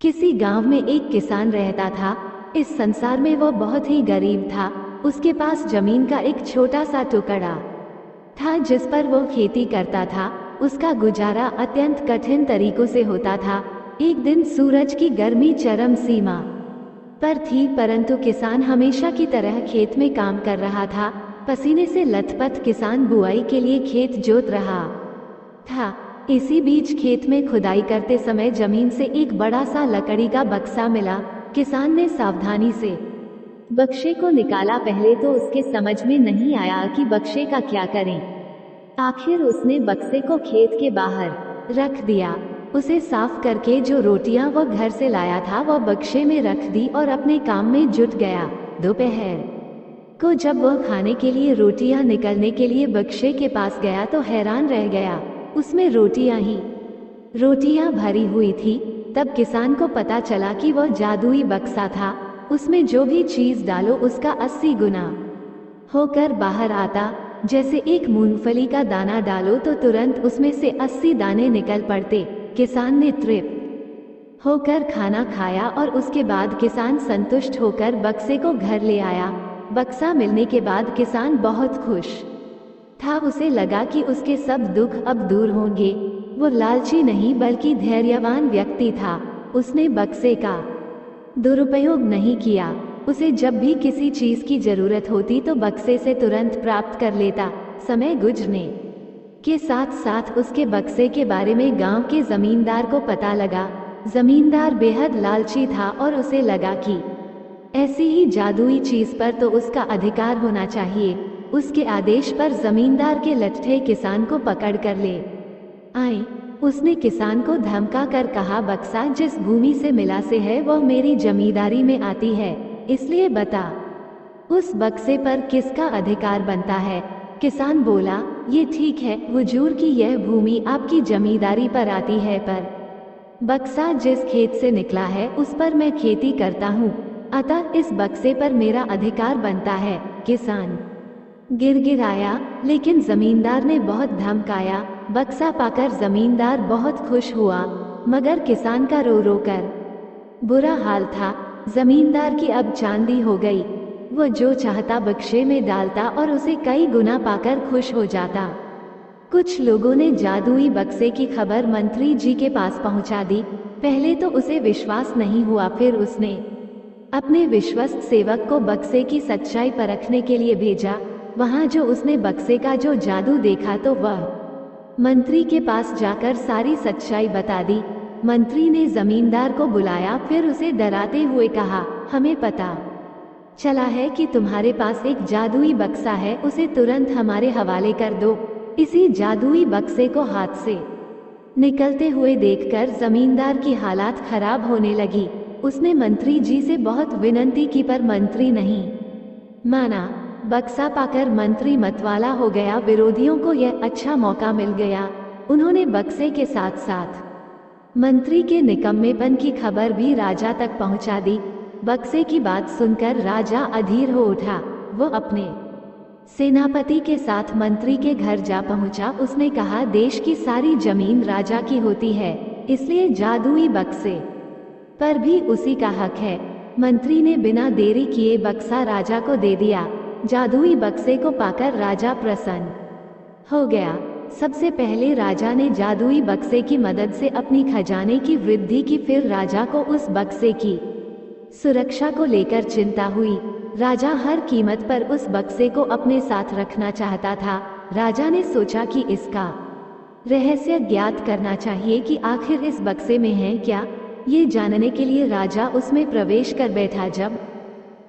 किसी गांव में एक किसान रहता था। इस संसार में वो बहुत ही गरीब था। उसके पास जमीन का एक छोटा सा टुकड़ा था जिस पर वो खेती करता था। उसका गुजारा अत्यंत कठिन तरीकों से होता था। एक दिन सूरज की गर्मी चरम सीमा पर थी, परंतु किसान हमेशा की तरह खेत में काम कर रहा था। पसीने से लथपथ किसान बुआई के लिए खेत जोत रहा था। इसी बीच खेत में खुदाई करते समय जमीन से एक बड़ा सा लकड़ी का बक्सा मिला। किसान ने सावधानी से बक्से को निकाला। पहले तो उसके समझ में नहीं आया कि बक्से का क्या करें। आखिर उसने बक्से को खेत के बाहर रख दिया। उसे साफ करके जो रोटियां वो घर से लाया था वो बक्से में रख दी और अपने काम में जुट गया। दोपहर को जब वह खाने के लिए रोटियां निकलने के लिए बक्से के पास गया तो हैरान रह गया। उसमें रोटियां भरी हुई थी। तब किसान को पता चला कि वह जादुई बक्सा था। उसमें जो भी चीज डालो उसका 80 गुना होकर बाहर आता। जैसे एक मूंगफली का दाना डालो तो तुरंत उसमें से 80 दाने निकल पड़ते। किसान ने तृप्त होकर खाना खाया और उसके बाद किसान संतुष्ट होकर बक्से को घर ले आया। बक्सा मिलने के बाद किसान बहुत खुश था। उसे लगा कि उसके सब दुख अब दूर होंगे। वो लालची नहीं बल्कि धैर्यवान व्यक्ति था। उसने बक्से का दुरुपयोग नहीं किया। उसे जब भी किसी चीज की जरूरत होती तो बक्से से तुरंत प्राप्त कर लेता। समय गुजरने के साथ साथ उसके बक्से के बारे में गांव के जमींदार को पता लगा। जमींदार बेहद लालची था और उसे लगा कि ऐसी ही जादुई चीज पर तो उसका अधिकार होना चाहिए। उसके आदेश पर जमींदार के लट्ठे किसान को पकड़ कर ले आए। उसने किसान को धमका कर कहा, बक्सा जिस भूमि से मिला से है वह मेरी जमींदारी में आती है, इसलिए बता उस बक्से पर किसका अधिकार बनता है। किसान बोला, ये ठीक है हुजूर की यह भूमि आपकी जमींदारी पर आती है, पर बक्सा जिस खेत से निकला है उस पर मैं खेती करता हूँ, अतः इस बक्से पर मेरा अधिकार बनता है। किसान गिड़गिड़ाया, लेकिन जमींदार ने बहुत धमकाया। बक्सा पाकर जमींदार बहुत खुश हुआ, मगर किसान का रो रो कर बुरा हाल था। जमींदार की अब चांदी हो गई। वो जो चाहता बक्से में डालता और उसे कई गुना पाकर खुश हो जाता। कुछ लोगों ने जादुई बक्से की खबर मंत्री जी के पास पहुंचा दी। पहले तो उसे विश्वास नहीं हुआ, फिर उसने अपने विश्वस्त सेवक को बक्से की सच्चाई परखने के लिए भेजा। वहां जो उसने बक्से का जो जादू देखा तो वह मंत्री के पास जाकर सारी सच्चाई बता दी। मंत्री ने जमींदार को बुलाया, फिर उसे डराते हुए कहा, हमें पता चला है कि तुम्हारे पास एक जादुई बक्सा है, उसे तुरंत हमारे हवाले कर दो। इसी जादुई बक्से को हाथ से निकलते हुए देखकर जमींदार की हालात खराब होने लगी। उसने मंत्री जी से बहुत विनती की पर मंत्री नहीं माना। बक्सा पाकर मंत्री मतवाला हो गया। विरोधियों को यह अच्छा मौका मिल गया। उन्होंने बक्से के साथ साथ मंत्री के निकम्मेपन की खबर भी राजा तक पहुंचा दी। बक्से की बात सुनकर राजा अधीर हो उठा। वो अपने सेनापति के साथ मंत्री के घर जा पहुंचा। उसने कहा, देश की सारी जमीन राजा की होती है, इसलिए जादुई बक्से पर भी उसी का हक है। मंत्री ने बिना देरी किए बक्सा राजा को दे दिया। जादुई बक्से को पाकर राजा प्रसन्न हो गया। सबसे पहले राजा ने जादुई बक्से की मदद से अपनी खजाने की वृद्धि की, फिर राजा को उस बक्से की सुरक्षा को लेकर चिंता हुई। राजा हर कीमत पर उस बक्से को अपने साथ रखना चाहता था। राजा ने सोचा कि इसका रहस्य ज्ञात करना चाहिए कि आखिर इस बक्से में है क्या। ये जानने के लिए राजा उसमें प्रवेश कर बैठा। जब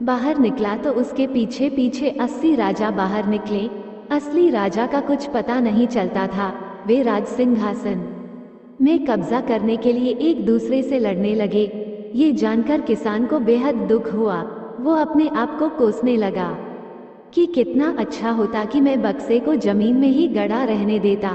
बाहर निकला तो उसके पीछे पीछे 80 राजा बाहर निकले। असली राजा का कुछ पता नहीं चलता था। वे राज सिंहासन में कब्जा करने के लिए एक दूसरे से लड़ने लगे। ये जानकर किसान को बेहद दुख हुआ। वो अपने आप को कोसने लगा कि कितना अच्छा होता कि मैं बक्से को जमीन में ही गड़ा रहने देता।